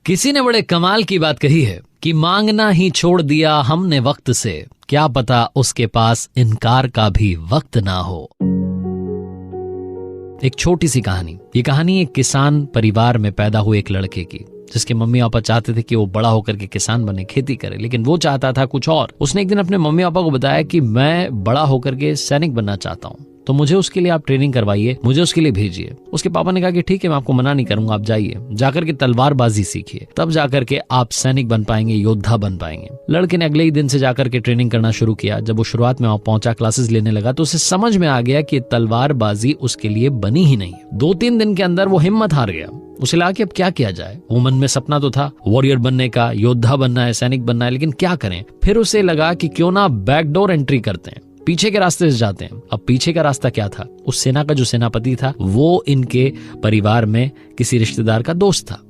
किसी ने बड़े कमाल की बात कही है कि मांगना ही छोड़ दिया हमने वक्त से, क्या पता उसके पास इनकार का भी वक्त ना हो। एक छोटी सी कहानी। ये कहानी एक किसान परिवार में पैदा हुए एक लड़के की, जिसके मम्मी पापा चाहते थे कि वो बड़ा होकर के किसान बने, खेती करे, लेकिन वो चाहता था कुछ और। उसने एक दिन अपने मम्मी पापा को बताया कि मैं बड़ा होकर के सैनिक बनना चाहता हूँ, तो मुझे उसके लिए आप ट्रेनिंग करवाइए, मुझे उसके लिए भेजिए। उसके पापा ने कहा कि ठीक है, मैं आपको मना नहीं करूंगा, आप जाइए, जाकर के तलवारबाजी सीखिए, तब जाकर के आप सैनिक बन पाएंगे, योद्धा बन पाएंगे। लड़के ने अगले ही दिन से जाकर के ट्रेनिंग करना शुरू किया। जब वो शुरुआत में वहां पहुंचा, क्लासेस लेने लगा, तो उसे समझ में आ गया कि तलवारबाजी उसके लिए बनी ही नहीं। 2-3 दिन के अंदर वो हिम्मत हार गया। उसे लगा कि अब क्या किया जाए। वो मन में सपना तो था वॉरियर बनने का, योद्धा बनना है, सैनिक बनना है, लेकिन क्या करें। फिर उसे लगा कि क्यों ना बैकडोर एंट्री करते हैं, पीछे के रास्ते से जाते हैं। अब पीछे का रास्ता क्या था? उस सेना का जो सेनापति था वो इनके परिवार में किसी रिश्तेदार का दोस्त था।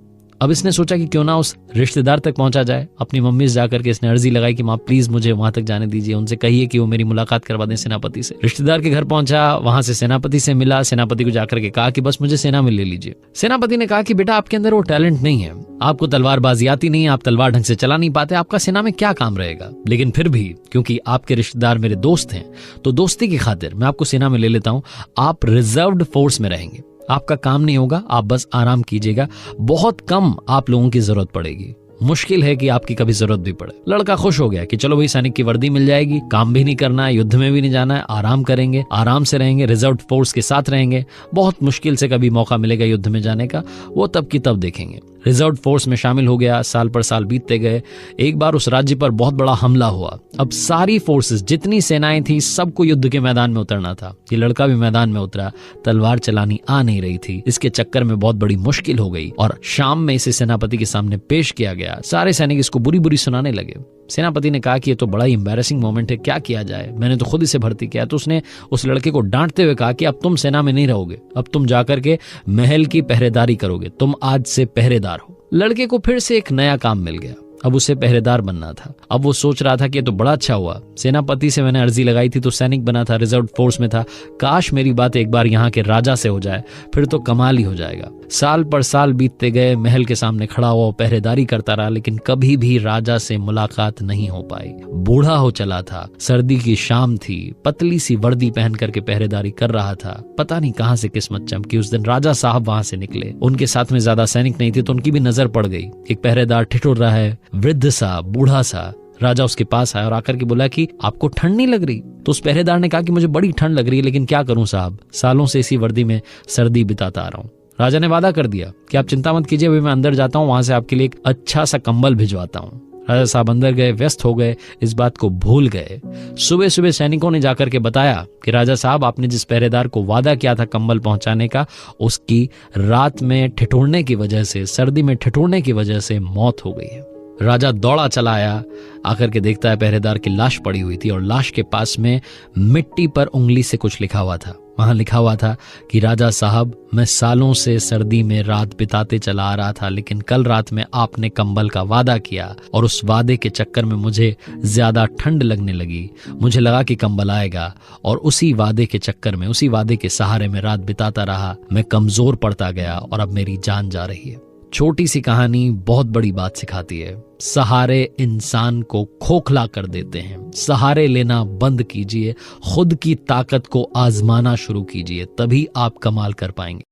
अब इसने सोचा कि क्यों ना उस रिश्तेदार तक पहुंचा जाए। अपनी मम्मी से जाकर के इसने अर्जी लगाई कि माँ प्लीज मुझे वहां तक जाने दीजिए, उनसे कहिए कि वो मेरी मुलाकात करवा दें सेनापति से। रिश्तेदार के घर पहुंचा, वहां से सेनापति से मिला। सेनापति को जाकर के कहा कि बस मुझे सेना में ले लीजिए। सेनापति ने कहा कि बेटा आपके अंदर वो टैलेंट नहीं है, आपको तलवारबाजी आती नहीं है, आप तलवार ढंग से चला नहीं पाते, आपका सेना में क्या काम रहेगा। लेकिन फिर भी क्योंकि आपके रिश्तेदार मेरे दोस्त हैं, तो दोस्ती की खातिर मैं आपको सेना में ले लेता हूँ। आप रिजर्व्ड फोर्स में रहेंगे, आपका काम नहीं होगा, आप बस आराम कीजिएगा, बहुत कम आप लोगों की जरूरत पड़ेगी, मुश्किल है कि आपकी कभी जरूरत भी पड़े। लड़का खुश हो गया कि चलो भाई, सैनिक की वर्दी मिल जाएगी, काम भी नहीं करना है, युद्ध में भी नहीं जाना है, आराम करेंगे, आराम से रहेंगे, रिजर्व फोर्स के साथ रहेंगे। बहुत मुश्किल से कभी मौका मिलेगा युद्ध में जाने का, वो तब की तब देखेंगे। रिजर्व फोर्स में शामिल हो गया। साल पर साल बीतते गए। एक बार उस राज्य पर बहुत बड़ा हमला हुआ। अब सारी फोर्सेस, जितनी सेनाएं थी, सबको युद्ध के मैदान में उतरना था। ये लड़का भी मैदान में उतरा। तलवार चलानी आ नहीं रही थी, इसके चक्कर में बहुत बड़ी मुश्किल हो गई और शाम में इसे सेनापति के सामने पेश किया गया। सारे सैनिक इसको बुरी बुरी सुनाने लगे। सेनापति ने कहा कि ये तो बड़ा ही एम्बैरेसिंग मोमेंट है, क्या किया जाए, मैंने तो खुद इसे भर्ती किया। तो उसने उस लड़के को डांटते हुए कहा कि अब तुम सेना में नहीं रहोगे, अब तुम जाकर के महल की पहरेदारी करोगे, तुम आज से पहरेदार हो। लड़के को फिर से एक नया काम मिल गया। अब उसे पहरेदार बनना था। अब वो सोच रहा था कि ये तो बड़ा अच्छा हुआ, सेनापति से मैंने अर्जी लगाई थी तो सैनिक बना था, रिजर्व फोर्स में था, काश मेरी बात एक बार यहाँ के राजा से हो जाए, फिर तो कमाल ही हो जाएगा। साल पर साल बीतते गए। महल के सामने खड़ा हुआ पहरेदारी करता रहा, लेकिन कभी भी राजा से मुलाकात नहीं हो पाई। बूढ़ा हो चला था, सर्दी की शाम थी, पतली सी वर्दी पहन करके पहरेदारी कर रहा था। पता नहीं कहां से किस्मत चमकी, उस दिन राजा साहब वहां से निकले। उनके साथ में ज्यादा सैनिक नहीं थे, तो उनकी भी नजर पड़ गई। एक पहरेदार ठिठुर रहा है, वृद्ध सा, बूढ़ा सा। राजा उसके पास आया और आकर के बोला कि आपको ठंड नहीं लग रही? तो उस पहरेदार ने कहा कि मुझे बड़ी ठंड लग रही है, लेकिन क्या करूं साहब, सालों से इसी वर्दी में सर्दी बिताता आ रहा हूं। राजा ने वादा कर दिया कि आप चिंता मत कीजिए, अभी मैं अंदर जाता हूं, वहां से आपके लिए एक अच्छा सा कंबल भिजवाता हूं। राजा साहब अंदर गए, व्यस्त हो गए, इस बात को भूल गए। सुबह सुबह सैनिकों ने जाकर के बताया कि राजा साहब, आपने जिस पहरेदार को वादा किया था कंबल पहुंचाने का, उसकी रात में ठिठुरने की वजह से, सर्दी में ठिठुरने की वजह से मौत हो गई है। राजा दौड़ा चला आया, आकर के देखता है पहरेदार की लाश पड़ी हुई थी और लाश के पास में मिट्टी पर उंगली से कुछ लिखा हुआ था। वहां लिखा हुआ था कि राजा साहब, मैं सालों से सर्दी में रात बिताते चला आ रहा था, लेकिन कल रात में आपने कंबल का वादा किया और उस वादे के चक्कर में मुझे ज्यादा ठंड लगने लगी। मुझे लगा कि कंबल आएगा और उसी वादे के चक्कर में, उसी वादे के सहारे में रात बिताता रहा। मैं कमजोर पड़ता गया और अब मेरी जान जा रही है। छोटी सी कहानी बहुत बड़ी बात सिखाती है। सहारे इंसान को खोखला कर देते हैं। सहारे लेना बंद कीजिए, खुद की ताकत को आजमाना शुरू कीजिए, तभी आप कमाल कर पाएंगे।